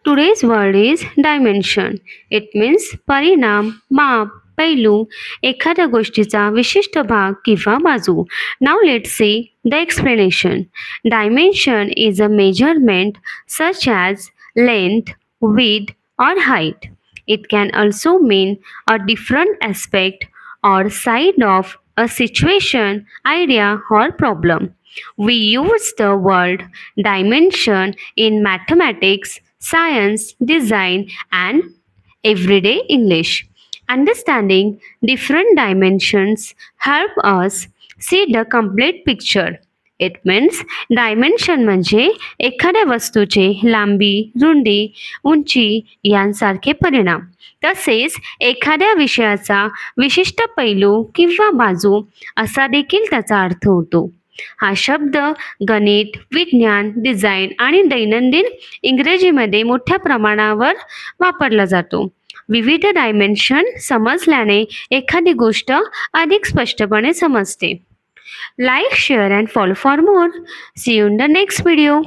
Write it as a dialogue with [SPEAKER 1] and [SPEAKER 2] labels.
[SPEAKER 1] Today's word is dimension. It means परिणाम, माप, पैलू, एखाद्या गोष्टीचा विशिष्ट भाग किंवा बाजू. Now let's see the explanation. Dimension is a measurement such as length, width, or height. It can also mean a different aspect or side of a situation, idea, or problem. We use the word dimension in mathematics, science, design, and everyday English. Understanding different dimensions help us see the complete picture. It means dimension म्हणजे एखाद्या वस्तूचे लांबी, रुंदी, उंची यांसारखे परिणाम. तसेच एखाद्या विषयाचा विशिष्ट पैलू किंवा बाजू असा देखील त्याचा अर्थ होतो. हा शब्द गणित, विज्ञान, डिझाईन आणि दैनंदिन इंग्रजीमध्ये मोठ्या प्रमाणावर वापरला जातो. विविध डायमेन्शन समजल्याने एखादी गोष्ट अधिक स्पष्टपणे समजते. Like, share and follow for more. See you in the next video.